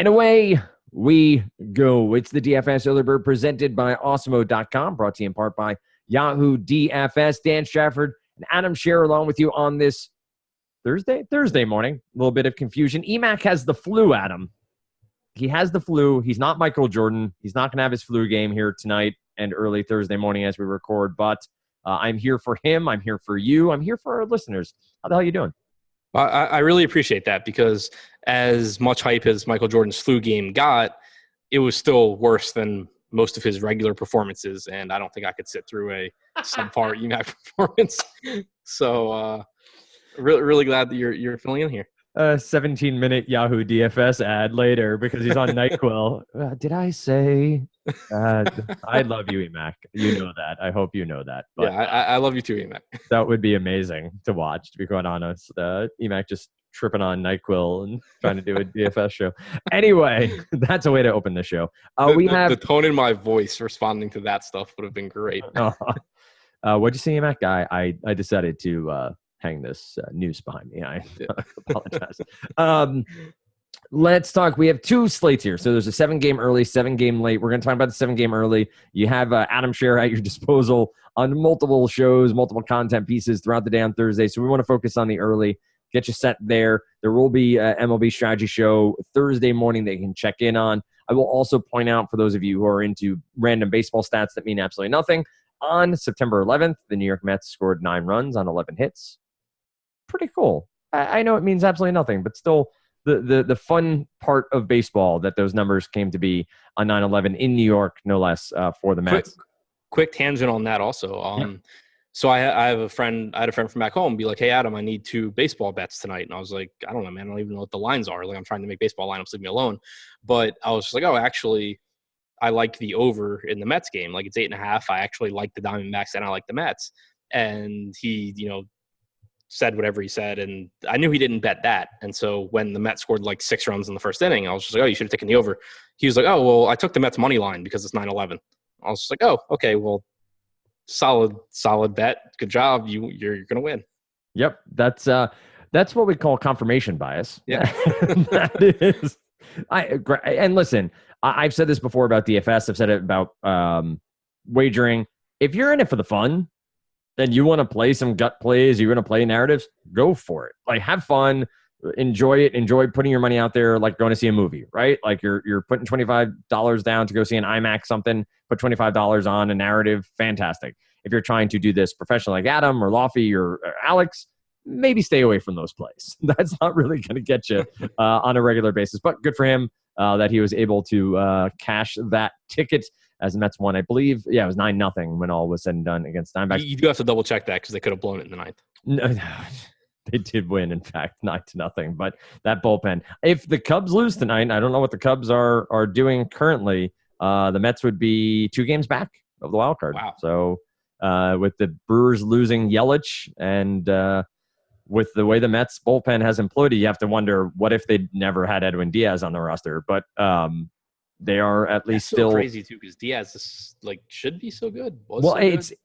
And away we go. It's the DFS Early Bird presented by Awesemo.com, brought to you in part by Yahoo DFS. Dan Strafford and Adam Scherer along with you on this Thursday morning. A little bit of confusion. EMAC has the flu, Adam. He has the flu. He's not Michael Jordan. He's not going to have his flu game here tonight and early Thursday morning as we record. But I'm here for him. I'm here for you. I'm here for our listeners. How the hell are you doing? I really appreciate that, because as much hype as Michael Jordan's flu game got, it was still worse than most of his regular performances, and I don't think I could sit through a subpar EMAC performance. So really glad that you're filling in here. 17-minute Yahoo DFS ad later because he's on NyQuil. Did I say? I love you, EMAC. You know that. I hope you know that. But, yeah, I love you too, EMAC. That would be amazing to watch, to be quite honest. EMAC just tripping on NyQuil and trying to do a DFS show. Anyway, that's a way to open the show. We have the tone in my voice responding to that stuff would have been great. What'd you say, EMAC? I decided to hang this news behind me. I apologize. Let's talk. We have two slates here. So there's a 7-game early, 7-game late. We're going to talk about the 7-game early. You have Adam Scherer at your disposal on multiple shows, multiple content pieces throughout the day on Thursday. So we want to focus on the early, get you set there. There will be an MLB strategy show Thursday morning that you can check in on. I will also point out for those of you who are into random baseball stats that mean absolutely nothing, on September 11th, the New York Mets scored 9 runs on 11 hits. Pretty cool. I know it means absolutely nothing, but still the fun part of baseball that those numbers came to be on 9/11 in New York, no less, for the Mets. Quick tangent on that also. So I had a friend from back home be like, "Hey Adam, I need 2 baseball bets tonight." And I was like, "I don't know, man. I don't even know what the lines are. Like, I'm trying to make baseball lineups, leave me alone." But I was just like, "Oh, actually, I like the over in the Mets game. Like, it's 8.5. I actually like the Diamondbacks and I like the Mets." And he, said whatever he said, and I knew he didn't bet that. And so when the Mets scored like 6 runs in the first inning, I was just like, "Oh, you should have taken the over." He was like, "Oh, well, I took the Mets money line because it's 9/11." I was just like, "Oh, okay, well, solid bet. Good job. You're gonna win." Yep, that's what we call confirmation bias. Yeah, that is. And listen, I've said this before about DFS. I've said it about wagering. If you're in it for the fun, then you want to play some gut plays, you want to play narratives, go for it. Like, have fun, enjoy it, enjoy putting your money out there, like going to see a movie, right? Like you're putting $25 down to go see an IMAX something, put $25 on a narrative, fantastic. If you're trying to do this professionally like Adam or Lofty or Alex, maybe stay away from those plays. That's not really going to get you on a regular basis, but good for him that he was able to cash that ticket. As the Mets won, I believe, it was 9-0 when all was said and done against Diamondbacks. You do have to double check that because they could have blown it in the 9th. No, they did win, in fact, 9-0. But that bullpen. If the Cubs lose tonight, I don't know what the Cubs are doing currently. The Mets would be 2 games back of the wild card. Wow. So with the Brewers losing Yelich and with the way the Mets bullpen has imploded, you have to wonder what if they'd never had Edwin Diaz on the roster. But they are at least still crazy too, because Diaz is, should be so good.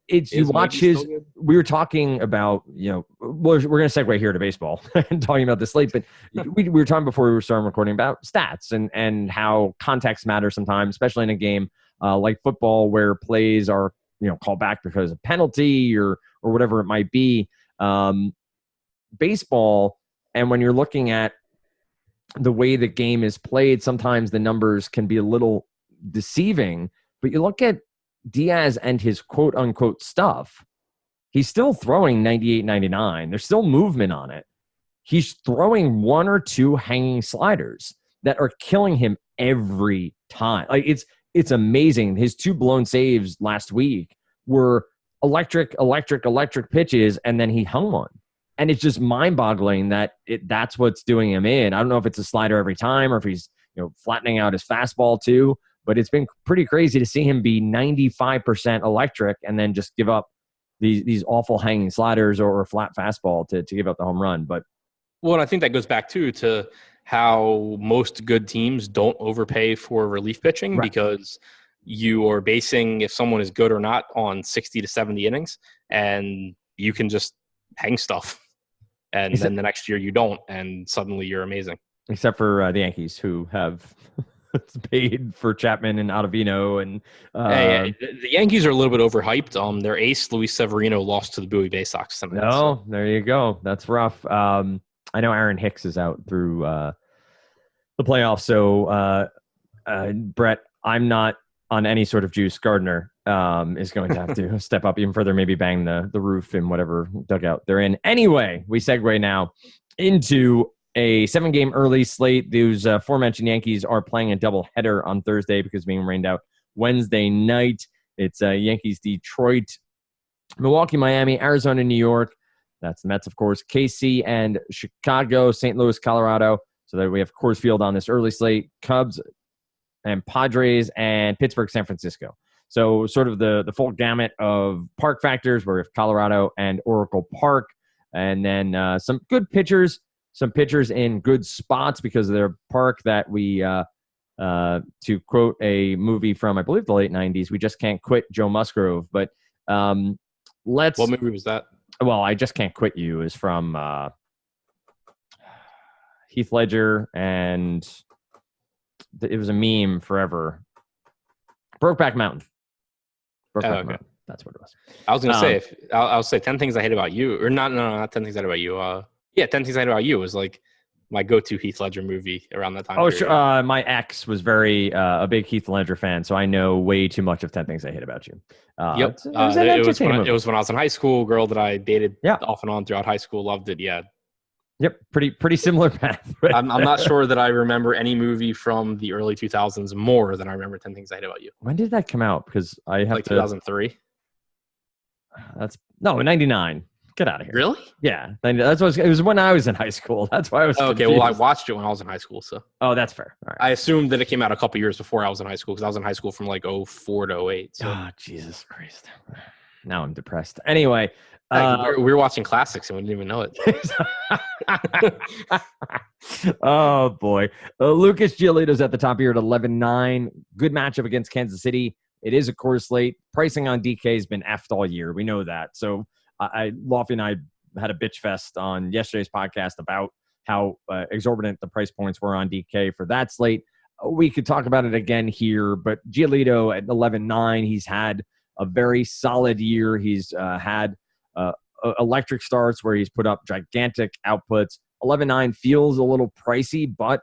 It's you watch his. We were talking about we're going to segue here to baseball and talking about the slate, but we were talking before we started recording about stats and how context matters sometimes, especially in a game like football where plays are called back because of penalty or whatever it might be. Baseball, and when you're looking at the way the game is played, sometimes the numbers can be a little deceiving, but you look at Diaz and his quote unquote stuff, he's still throwing 98, 99. There's still movement on it. He's throwing 1 or 2 hanging sliders that are killing him every time. Like, it's amazing. His 2 blown saves last week were electric pitches, and then he hung one. And it's just mind-boggling that that's what's doing him in. I don't know if it's a slider every time or if he's flattening out his fastball too, but it's been pretty crazy to see him be 95% electric and then just give up these awful hanging sliders or flat fastball to give up the home run. But and I think that goes back too to how most good teams don't overpay for relief pitching, right? Because you are basing if someone is good or not on 60 to 70 innings, and you can just hang stuff. And then the next year you don't, and suddenly you're amazing. except for the Yankees, who have paid for Chapman and Ottavino. And the Yankees are a little bit overhyped. Their ace, Luis Severino, lost to the Bowie Bay Sox tonight. No, there you go. That's rough. I know Aaron Hicks is out through the playoffs. So, Brett, I'm not on any sort of juice. Gardner is going to have to step up even further, maybe bang the roof in whatever dugout they're in. Anyway, we segue now into a 7-game early slate. Those aforementioned Yankees are playing a doubleheader on Thursday because being rained out Wednesday night. It's Yankees, Detroit, Milwaukee, Miami, Arizona, New York. That's the Mets, of course. KC and Chicago, St. Louis, Colorado. So that we have Coors Field on this early slate. Cubs and Padres and Pittsburgh, San Francisco. So sort of the full gamut of park factors where we have Colorado and Oracle Park. And then some good pitchers, some pitchers in good spots because of their park that we, to quote a movie from, I believe, the late 90s, we just can't quit Joe Musgrove. But let's... What movie was that? Well, I Just Can't Quit You is from Heath Ledger, and it was a meme forever. Brokeback Mountain. Mountain. That's what it was. I was going to say, I'll say 10 Things I Hate About You, or not 10 Things I Hate About You. 10 Things I Hate About You was like my go-to Heath Ledger movie around that time. Oh, period. Sure. My ex was a big Heath Ledger fan, so I know way too much of 10 Things I Hate About You. Yep. It was when I was in high school. Girl that I dated off and on throughout high school, loved it. Yeah. Yep. Pretty similar path. I'm not sure that I remember any movie from the early 2000s more than I remember 10 Things I Hate About You. When did that come out? Because I have 2003. That's 99. Get out of here. Really? Yeah. That's what it was when I was in high school. That's why I was confused. Well, I watched it when I was in high school. So. Oh, that's fair. All right. I assumed that it came out a couple years before I was in high school because I was in high school from like 04 to 08. So. Oh, Jesus Christ. Now I'm depressed. Anyway. We were watching classics and we didn't even know it. Oh, boy. Lucas Giolito's at the top here at 11-9. Good matchup against Kansas City. It is a Coors slate. Pricing on DK has been effed all year. We know that. So Lofty and I had a bitch fest on yesterday's podcast about how exorbitant the price points were on DK for that slate. We could talk about it again here, but Giolito at 11-9, he's had a very solid year. He's had electric starts where he's put up gigantic outputs. 11-9 feels a little pricey, but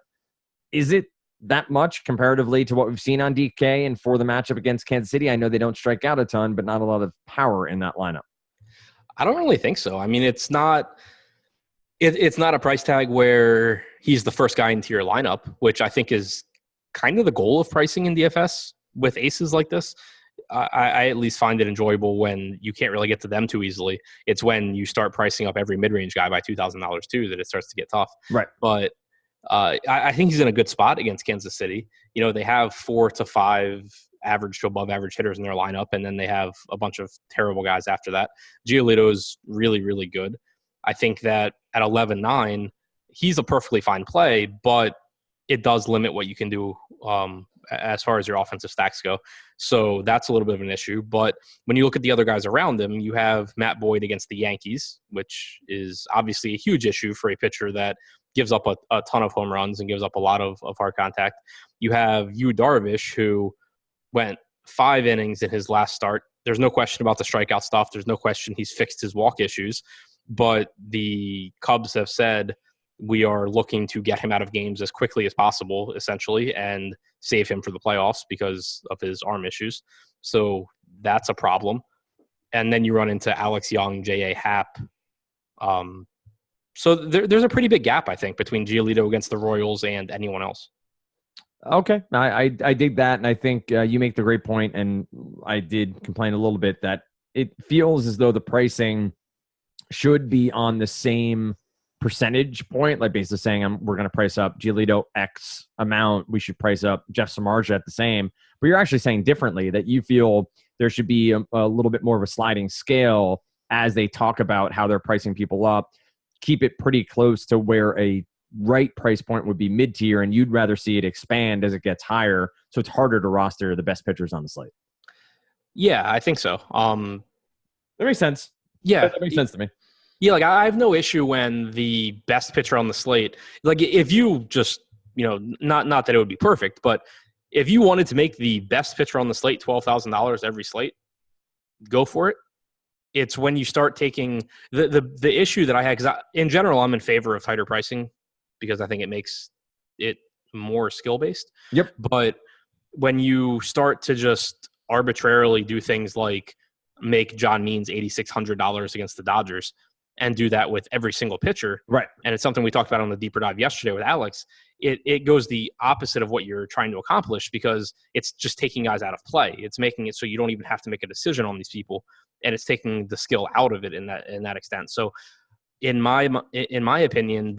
is it that much comparatively to what we've seen on DK and for the matchup against Kansas City? I know they don't strike out a ton, but not a lot of power in that lineup. I don't really think so. I mean, it's not a price tag where he's the first guy into your lineup, which I think is kind of the goal of pricing in DFS with aces like this. I at least find it enjoyable when you can't really get to them too easily. It's when you start pricing up every mid-range guy by $2,000 too that it starts to get tough. Right. But I think he's in a good spot against Kansas City. You know, they have 4 to 5 average to above average hitters in their lineup, and then they have a bunch of terrible guys after that. Giolito is really, really good. I think that at 11-9, he's a perfectly fine play, but it does limit what you can do as far as your offensive stacks go. So that's a little bit of an issue. But when you look at the other guys around him, you have Matt Boyd against the Yankees, which is obviously a huge issue for a pitcher that gives up a ton of home runs and gives up a lot of hard contact. You have Yu Darvish, who went 5 innings in his last start. There's no question about the strikeout stuff. There's no question he's fixed his walk issues. But the Cubs have said, we are looking to get him out of games as quickly as possible, essentially, and save him for the playoffs because of his arm issues. So that's a problem. And then you run into Alex Young, J.A. Happ. So there's a pretty big gap, I think, between Giolito against the Royals and anyone else. Okay. I dig that. And I think you make the great point, and I did complain a little bit that it feels as though the pricing should be on the same percentage point, like basically saying we're going to price up Giolito X amount, we should price up Jeff Samardzija at the same, but you're actually saying differently, that you feel there should be a little bit more of a sliding scale as they talk about how they're pricing people up, keep it pretty close to where a right price point would be mid-tier, and you'd rather see it expand as it gets higher, so it's harder to roster the best pitchers on the slate. Yeah, I think so. That makes sense. Yeah, that makes sense to me. Yeah, like I have no issue when the best pitcher on the slate, like if you just, not that it would be perfect, but if you wanted to make the best pitcher on the slate $12,000 every slate, go for it. It's when you start taking the issue that I had, because in general, I'm in favor of tighter pricing because I think it makes it more skill based. Yep. But when you start to just arbitrarily do things like make John Means $8,600 against the Dodgers and do that with every single pitcher, right? And it's something we talked about on the deeper dive yesterday with Alex. It goes the opposite of what you're trying to accomplish because it's just taking guys out of play. It's making it so you don't even have to make a decision on these people, and it's taking the skill out of it in that extent. So, in my opinion,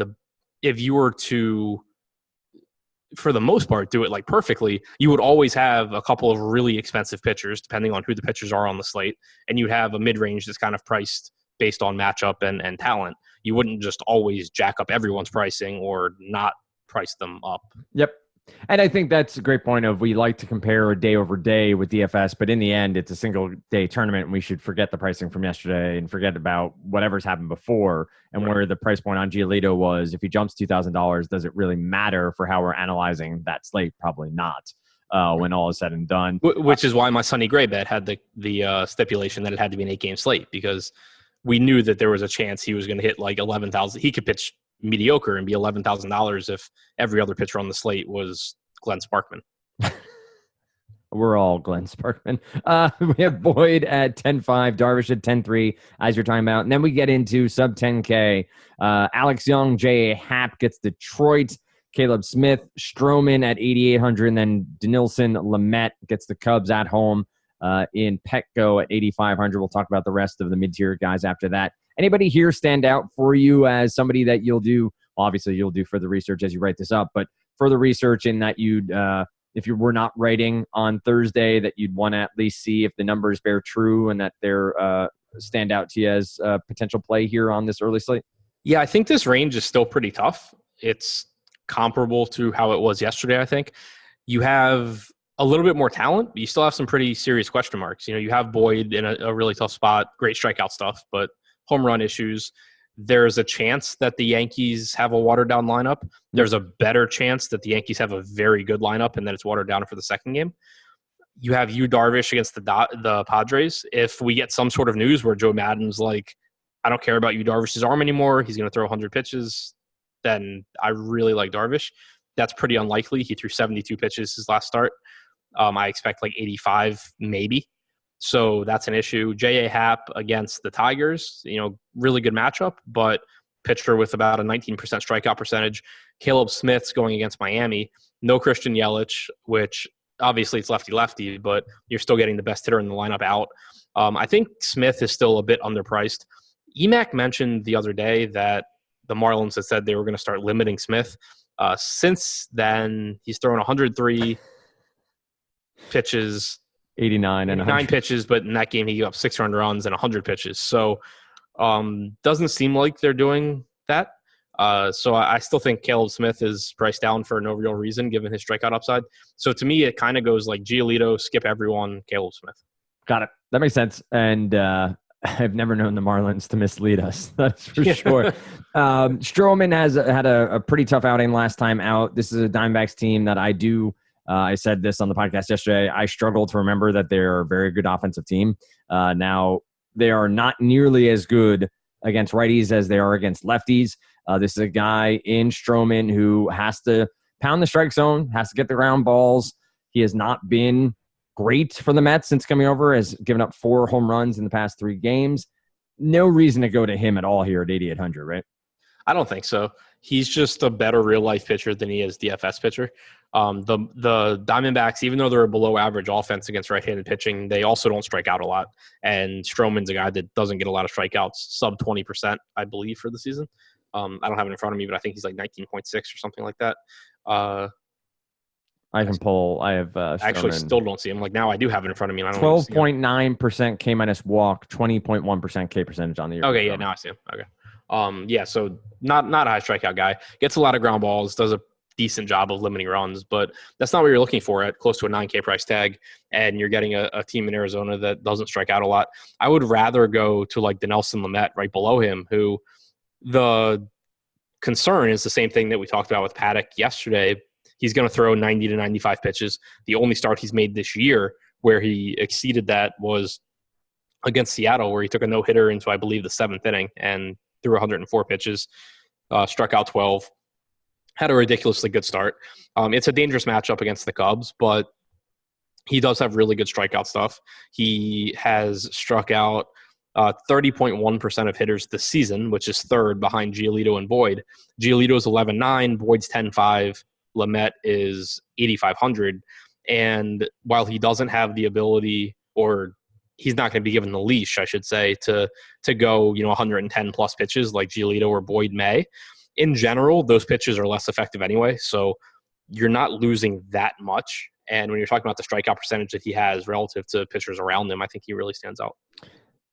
if you were to, for the most part, do it like perfectly, you would always have a couple of really expensive pitchers, depending on who the pitchers are on the slate, and you'd have a mid-range that's kind of priced based on matchup and talent. You wouldn't just always jack up everyone's pricing or not price them up. Yep. And I think that's a great point of, we like to compare day over day with DFS, but in the end, it's a single day tournament, and we should forget the pricing from yesterday and forget about whatever's happened before and where the price point on Giolito was. If he jumps $2,000, does it really matter for how we're analyzing that slate? Probably not. When all is said and done. Which is why my Sonny Gray bet had the stipulation that it had to be an 8-game slate, because we knew that there was a chance he was going to hit like 11,000. He could pitch mediocre and be $11,000 if every other pitcher on the slate was Glenn Sparkman. We're all Glenn Sparkman. We have Boyd at 10.5, Darvish at 10.3, as you're talking about. And then we get into sub 10K. Alex Young, J.A. Happ gets Detroit. Caleb Smith, Stroman at 8,800. And then Denilson Lamet gets the Cubs at home in Petco at 8,500. We'll talk about the rest of the mid-tier guys after that. Anybody here stand out for you as somebody that you'll do? Obviously, you'll do further research as you write this up, but further research in that you'd, if you were not writing on Thursday, that you'd want to at least see if the numbers bear true and that they're stand out to you as a potential play here on this early slate? Yeah, I think this range is still pretty tough. It's comparable to how it was yesterday, I think. You have a little bit more talent, but you still have some pretty serious question marks. You have Boyd in a really tough spot, great strikeout stuff, but home run issues. There's a chance that the Yankees have a watered-down lineup. There's a better chance that the Yankees have a very good lineup and that it's watered down for the second game. You have Darvish against the Padres. If we get some sort of news where Joe Maddon's like, I don't care about Darvish's arm anymore, he's going to throw 100 pitches, then I really like Darvish. That's pretty unlikely. He threw 72 pitches his last start. I expect like 85 maybe. So that's an issue. J.A. Happ against the Tigers, really good matchup, but pitcher with about a 19% strikeout percentage. Caleb Smith's going against Miami. No Christian Yelich, which obviously it's lefty-lefty, but you're still getting the best hitter in the lineup out. I think Smith is still a bit underpriced. EMAC mentioned the other day that the Marlins had said they were going to start limiting Smith. Since then, he's thrown 103 pitches, 89 pitches, but in that game he gave up 6 earned runs and 100 pitches. So doesn't seem like they're doing that. So I still think Caleb Smith is priced down for no real reason given his strikeout upside. So to me, it kind of goes like Giolito, skip everyone, Caleb Smith. Got it. That makes sense. And I've never known the Marlins to mislead us. That's for sure. Stroman has had a pretty tough outing last time out. This is a Diamondbacks team that I said this on the podcast yesterday. I struggle to remember that they're a very good offensive team. Now, they are not nearly as good against righties as they are against lefties. This is a guy in Stroman who has to pound the strike zone, has to get the ground balls. He has not been great for the Mets since coming over, has given up 4 home runs in the past 3 games. No reason to go to him at all here at 8,800, right? I don't think so. He's just a better real-life pitcher than he is DFS pitcher. The Diamondbacks, even though they're a below-average offense against right-handed pitching, they also don't strike out a lot. And Stroman's a guy that doesn't get a lot of strikeouts, sub 20%, I believe, for the season. I don't have it in front of me, but I think he's like 19.6 or something like that. I can pull. I have actually still don't see him. Like now I do have it in front of me. 12.9% K minus walk, 20.1% K percentage on the year. Okay, yeah, now I see him. Okay. Yeah, so not a high strikeout guy. Gets a lot of ground balls, does a decent job of limiting runs, but that's not what you're looking for at close to a 9K price tag, and you're getting a team in Arizona that doesn't strike out a lot. I would rather go to like Dinelson Lamet right below him, who the concern is the same thing that we talked about with Paddock yesterday. He's going to throw 90 to 95 pitches. The only start he's made this year where he exceeded that was against Seattle, where he took a no-hitter into, I believe, the 7th inning and threw 104 pitches, struck out 12. Had a ridiculously good start. It's a dangerous matchup against the Cubs, but he does have really good strikeout stuff. He has struck out 30.1% of hitters this season, which is third behind Giolito and Boyd. Giolito's 11.9, Boyd's 10.5, Lamet is 8,500. And while he doesn't have the ability, or he's not going to be given the leash, I should say, to go 110 plus pitches like Giolito or Boyd may, in general, those pitches are less effective anyway, so you're not losing that much. And when you're talking about the strikeout percentage that he has relative to pitchers around him, I think he really stands out.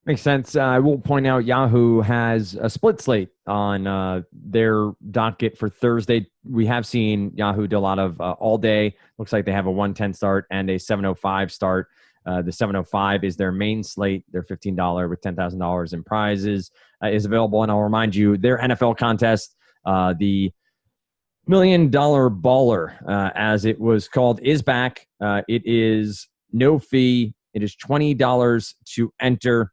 Makes sense. I will point out Yahoo has a split slate on their docket for Thursday. We have seen Yahoo do a lot of all day. Looks like they have a 1:10 start and a 7:05 start. The 7:05 is their main slate. Their $15 with $10,000 in prizes is available. And I'll remind you, their NFL contest, the $1 Million Baller, as it was called, is back. It is no fee. It is $20 to enter.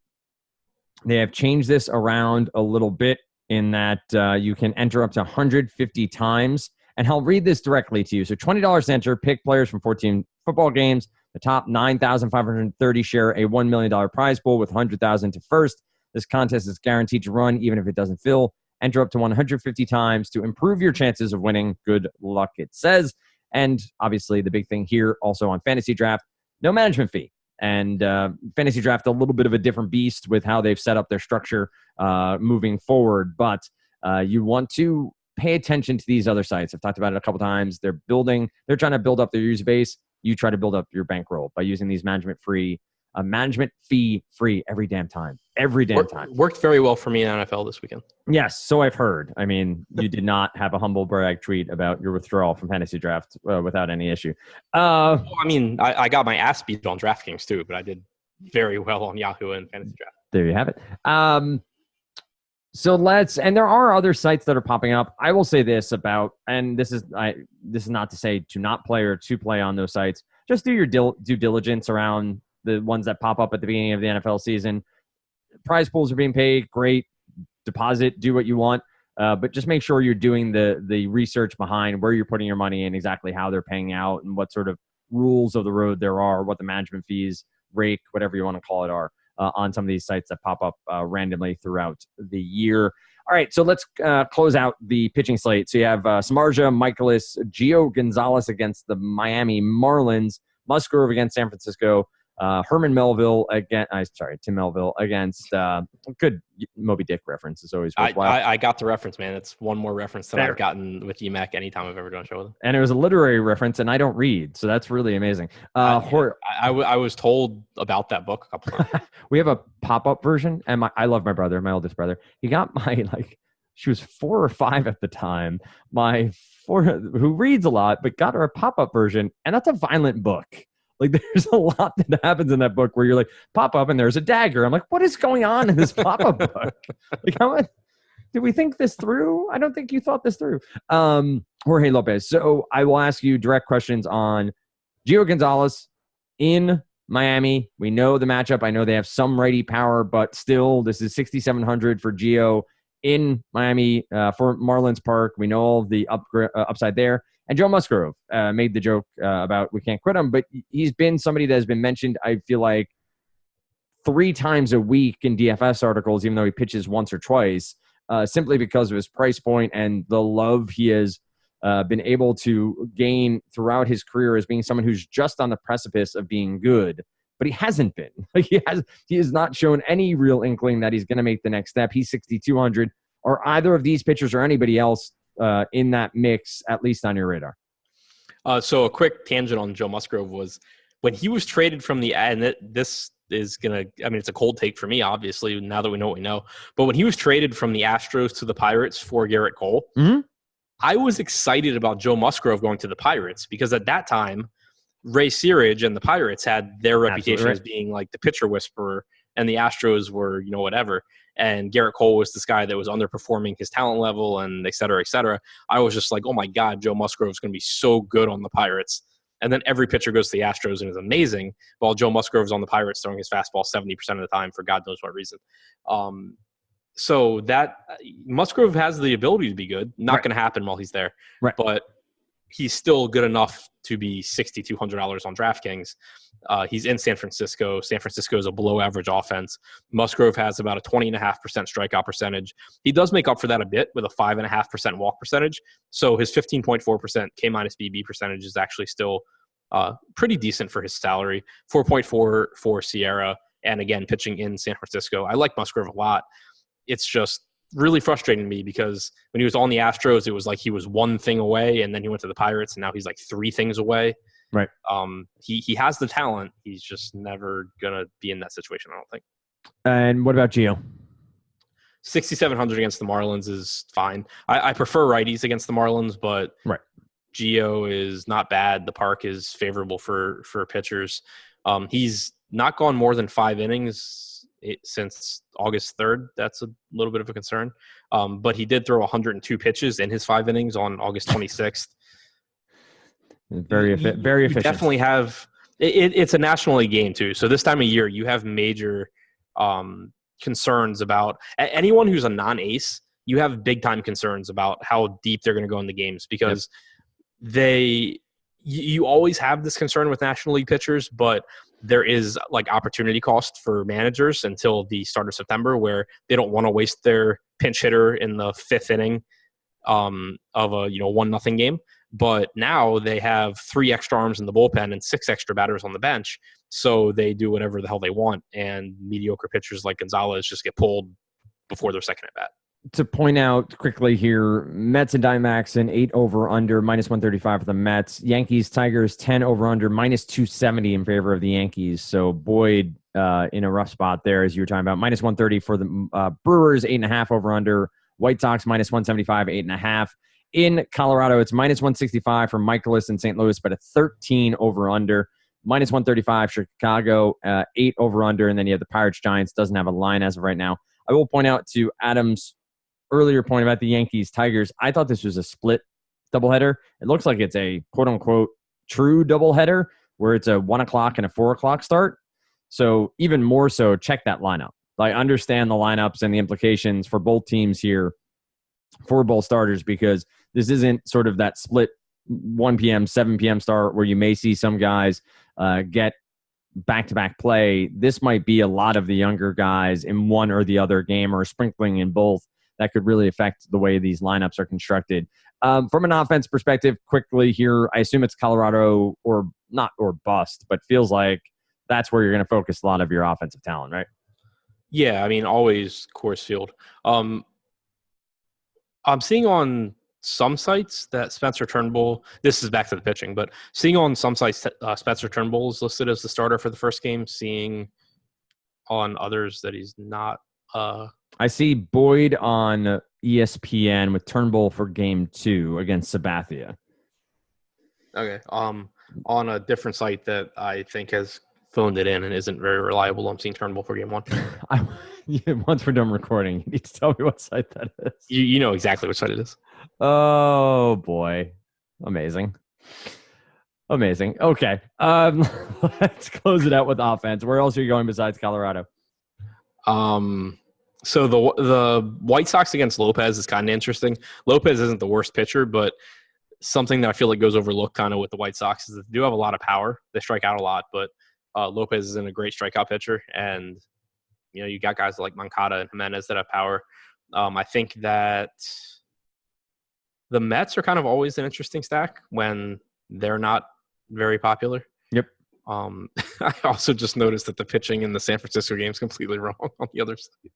They have changed this around a little bit in that you can enter up to 150 times. And I'll read this directly to you. So $20 to enter, pick players from 14 football games. The top 9,530 share a $1 million prize pool with $100,000 to first. This contest is guaranteed to run even if it doesn't fill. Enter up to 150 times to improve your chances of winning. Good luck, it says. And obviously the big thing here also on Fantasy Draft, no management fee. And Fantasy Draft, a little bit of a different beast with how they've set up their structure moving forward. But you want to pay attention to these other sites. I've talked about it a couple times. They're trying to build up their user base. You try to build up your bankroll by using these management fee free every damn time. Worked very well for me in NFL this weekend. Yes, so I've heard. I mean, you did not have a humble brag tweet about your withdrawal from Fantasy Draft without any issue. Well, I mean, I got my ass beat on DraftKings too, but I did very well on Yahoo and Fantasy Draft. There you have it. And there are other sites that are popping up. I will say this about, and this is not to say to not play or to play on those sites. Just do your due diligence around the ones that pop up at the beginning of the NFL season. Prize pools are being paid. Great. Deposit. Do what you want. But just make sure you're doing the research behind where you're putting your money and exactly how they're paying out and what sort of rules of the road there are, what the management fees, rake, whatever you want to call it, are on some of these sites that pop up randomly throughout the year. All right, so let's close out the pitching slate. So you have Samardzija, Michaelis, Gio Gonzalez against the Miami Marlins, Musgrove against San Francisco, Tim Melville against good Moby Dick reference is always worthwhile. I got the reference, man. It's one more reference that I've gotten with UMAC anytime I've ever done a show with him. And it was a literary reference, and I don't read, so that's really amazing. I was told about that book a couple times. We have a pop-up version, and I love my brother, my oldest brother. He got she was 4 or 5 at the time, who reads a lot, but got her a pop-up version, and that's a violent book. Like, there's a lot that happens in that book where you're like, pop up and there's a dagger. I'm like, what is going on in this pop-up book? Like, did we think this through? I don't think you thought this through. Jorge Lopez. So I will ask you direct questions on Gio Gonzalez in Miami. We know the matchup. I know they have some righty power, but still, this is 6,700 for Gio in Miami for Marlins Park. We know all the upside there. And Joe Musgrove made the joke about we can't quit him, but he's been somebody that has been mentioned, I feel like, 3 times a week in DFS articles, even though he pitches once or twice, simply because of his price point and the love he has been able to gain throughout his career as being someone who's just on the precipice of being good. But he hasn't been. He has not shown any real inkling that he's going to make the next step. He's 6,200. Are either of these pitchers or anybody else in that mix, at least on your radar? So a quick tangent on Joe Musgrove was when he was traded from this is going to, I mean, it's a cold take for me, obviously, now that we know what we know. But when he was traded from the Astros to the Pirates for Garrett Cole, I was excited about Joe Musgrove going to the Pirates because at that time, Ray Searage and the Pirates had their reputation as being like the pitcher whisperer, and the Astros were, whatever. And Garrett Cole was this guy that was underperforming his talent level, and et cetera, et cetera. I was just like, oh my God, Joe Musgrove is going to be so good on the Pirates. And then every pitcher goes to the Astros and is amazing, while Joe Musgrove's on the Pirates throwing his fastball 70% of the time for God knows what reason. So that Musgrove has the ability to be good. Not going to happen while he's there. Right. But he's still good enough to be $6,200 on DraftKings. He's in San Francisco. San Francisco is a below-average offense. Musgrove has about a 20.5% strikeout percentage. He does make up for that a bit with a 5.5% walk percentage. So his 15.4% K-minus BB percentage is actually still pretty decent for his salary. 4.4 for Sierra, and again, pitching in San Francisco. I like Musgrove a lot. It's just really frustrating to me because when he was on the Astros, it was like he was one thing away, and then he went to the Pirates, and now he's like three things away. Right. He has the talent. He's just never gonna be in that situation, I don't think. And what about Gio? 6,700 against the Marlins is fine. I prefer righties against the Marlins, but right. Gio is not bad. The park is favorable for pitchers. He's not gone more than 5 innings since August 3rd. That's a little bit of a concern. But he did throw 102 pitches in his 5 innings on August 26th. Very efficient. You definitely have it's a National League game too. So this time of year, you have major concerns about anyone who's a non-ace. You have big time concerns about how deep they're going to go in the games because you always have this concern with National League pitchers, but there is like opportunity cost for managers until the start of September where they don't want to waste their pinch hitter in the 5th inning of a 1-0 game. But now they have 3 extra arms in the bullpen and 6 extra batters on the bench, so they do whatever the hell they want. And mediocre pitchers like Gonzalez just get pulled before their second at bat. To point out quickly here, Mets and Diamondbacks an 8 over under minus 135 for the Mets. Yankees Tigers 10 over under minus 270 in favor of the Yankees. So Boyd in a rough spot there, as you were talking about. Minus 130 for the Brewers, 8.5 over under. White Sox minus 175, 8.5. In Colorado, it's minus 165 for Michaelis in St. Louis, but a 13 over under. Minus 135 Chicago, 8 over under, and then you have the Pirates Giants. Doesn't have a line as of right now. I will point out to Adam's earlier point about the Yankees Tigers. I thought this was a split doubleheader. It looks like it's a quote unquote true doubleheader where it's a 1 o'clock and a 4 o'clock start. So even more so, check that lineup. I understand the lineups and the implications for both teams here for both starters because this isn't sort of that split 1 p.m., 7 p.m. start where you may see some guys get back-to-back play. This might be a lot of the younger guys in one or the other game or sprinkling in both. That could really affect the way these lineups are constructed. From an offense perspective, quickly here, I assume it's Colorado or not or bust, but feels like that's where you're going to focus a lot of your offensive talent, right? Yeah, I mean, always Coors Field. I'm seeing on some sites that Spencer Turnbull, this is back to the pitching, but seeing on some sites Spencer Turnbull is listed as the starter for the first game, seeing on others that he's not. I see Boyd on ESPN with Turnbull for game 2 against Sabathia. Okay. On a different site that I think has phoned it in and isn't very reliable, I'm seeing Turnbull for game 1. Once we're done recording, you need to tell me what site that is. You know exactly which site it is. Oh, boy. Amazing. Okay. Let's close it out with offense. Where else are you going besides Colorado? So the White Sox against Lopez is kind of interesting. Lopez isn't the worst pitcher, but something that I feel like goes overlooked kind of with the White Sox is that they do have a lot of power. They strike out a lot, but Lopez isn't a great strikeout pitcher. And, you got guys like Moncada and Jimenez that have power. I think that the Mets are kind of always an interesting stack when they're not very popular. Yep. I also just noticed that the pitching in the San Francisco game is completely wrong on the other side.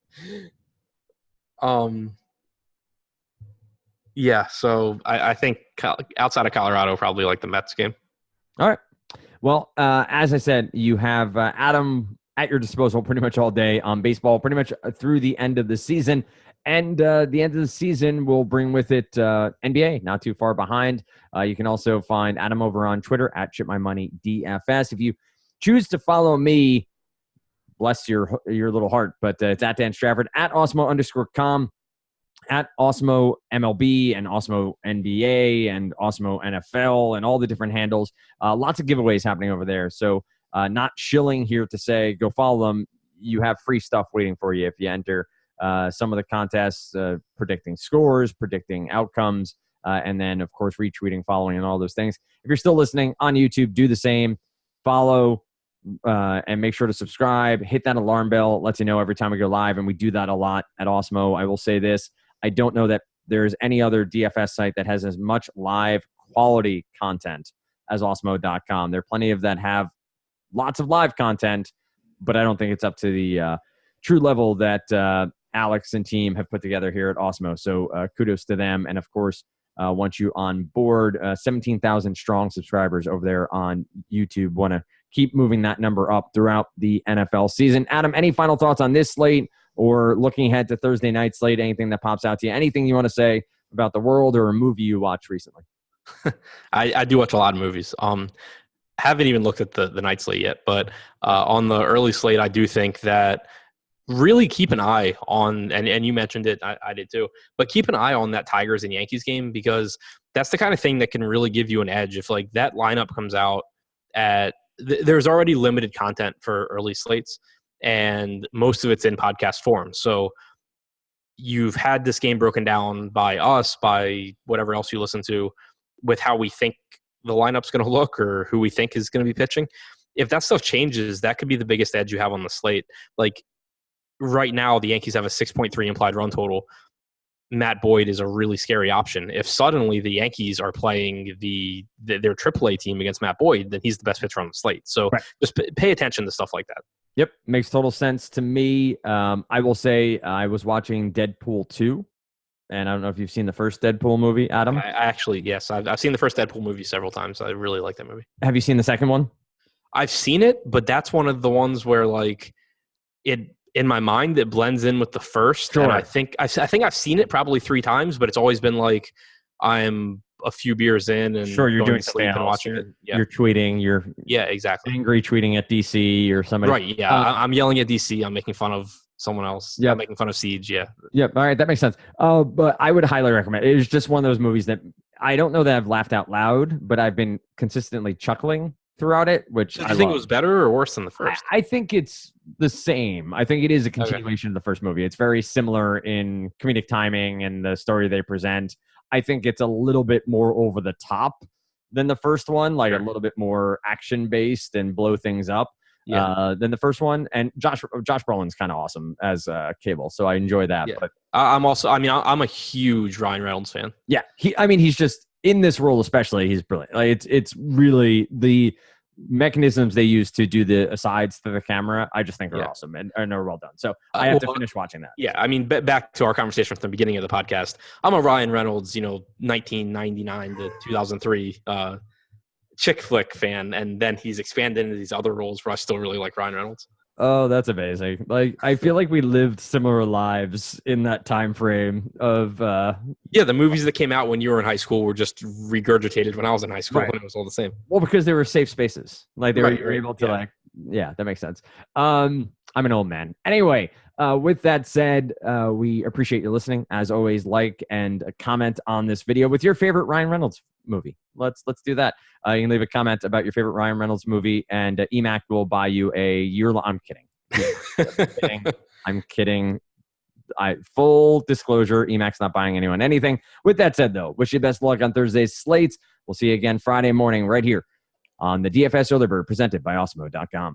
Yeah, so I think outside of Colorado, probably like the Mets game. All right. Well, as I said, you have Adam at your disposal pretty much all day on baseball, pretty much through the end of the season. And the end of the season will bring with it NBA, not too far behind. You can also find Adam over on Twitter at ChipMyMoneyDFS. If you choose to follow me, bless your little heart, but it's at Dan Strafford, at Osmo_com, at Osmo MLB and Osmo NBA and Osmo NFL and all the different handles. Lots of giveaways happening over there. So not shilling here to say go follow them. You have free stuff waiting for you if you enter some of the contests, predicting scores, predicting outcomes, and then, of course, retweeting, following, and all those things. If you're still listening on YouTube, do the same. Follow and make sure to subscribe. Hit that alarm bell. It lets you know every time we go live, and we do that a lot at Osmo. I will say this. I don't know that there's any other DFS site that has as much live quality content as Osmo.com. There are plenty of that have lots of live content, but I don't think it's up to the true level that Alex and team have put together here at Osmo. So kudos to them. And of course, once you on board, 17,000 strong subscribers over there on YouTube. Want to keep moving that number up throughout the NFL season. Adam, any final thoughts on this slate or looking ahead to Thursday night slate? Anything that pops out to you? Anything you want to say about the world or a movie you watched recently? I do watch a lot of movies. Haven't even looked at the night slate yet, but on the early slate, I do think that really keep an eye on, and you mentioned it, I did too, but keep an eye on that Tigers and Yankees game, because that's the kind of thing that can really give you an edge. If like that lineup comes out at, there's already limited content for early slates, and most of it's in podcast form. So you've had this game broken down by us, by whatever else you listen to, with how we think the lineup's going to look or who we think is going to be pitching. If that stuff changes, that could be the biggest edge you have on the slate. Like right now, the Yankees have a 6.3 implied run total. Matt Boyd is a really scary option. If suddenly the Yankees are playing their AAA team against Matt Boyd, then he's the best pitcher on the slate. So just pay attention to stuff like that. Yep, makes total sense to me. I will say I was watching Deadpool 2, and I don't know if you've seen the first Deadpool movie, Adam. I actually, yes, I've seen the first Deadpool movie several times. I really like that movie. Have you seen the second one? I've seen it, but that's one of the ones where like it, in my mind, it blends in with the first. Sure. And I think I've seen it probably 3 times, but it's always been like I'm a few beers in and sure, you're doing sleep and watching it. Yeah. You're tweeting. You're exactly angry tweeting at DC or somebody. Right. Yeah, I'm yelling at DC. I'm making fun of someone else. Yeah, I'm making fun of Siege. Yeah. Yeah. All right, that makes sense. But I would highly recommend it. It's just one of those movies that I don't know that I've laughed out loud, but I've been consistently chuckling throughout it. Which do you think it was better or worse than the first? I think it's the same. I think it is a continuation of the first movie. It's very similar in comedic timing and the story they present. I think it's a little bit more over the top than the first one, like a little bit more action based and blow things up than the first one. And Josh Brolin's kind of awesome as Cable, so I enjoy that. Yeah. But I'm a huge Ryan Reynolds fan. Yeah, he's just in this role, especially. He's brilliant. Like it's really the mechanisms they use to do the asides to the camera, I just think are awesome and are well done. So I have to finish watching that. Yeah, I mean, back to our conversation from the beginning of the podcast, I'm a Ryan Reynolds, 1999 to 2003 chick flick fan, and then he's expanded into these other roles where I still really like Ryan Reynolds. Oh, that's amazing. Like, I feel like we lived similar lives in that time frame of the movies that came out when you were in high school were just regurgitated when I was in high school, and it was all the same. Well, because they were safe spaces. Like they were able to that makes sense. I'm an old man. Anyway, with that said, we appreciate you listening. As always, like and comment on this video with your favorite Ryan Reynolds movie. Let's do that. You can leave a comment about your favorite Ryan Reynolds movie, and EMAC will buy you a year-long. I'm kidding. I'm kidding. Full disclosure, EMAC's not buying anyone anything. With that said, though, wish you best luck on Thursday's slates. We'll see you again Friday morning right here on the DFS Early Bird presented by Osmo.com.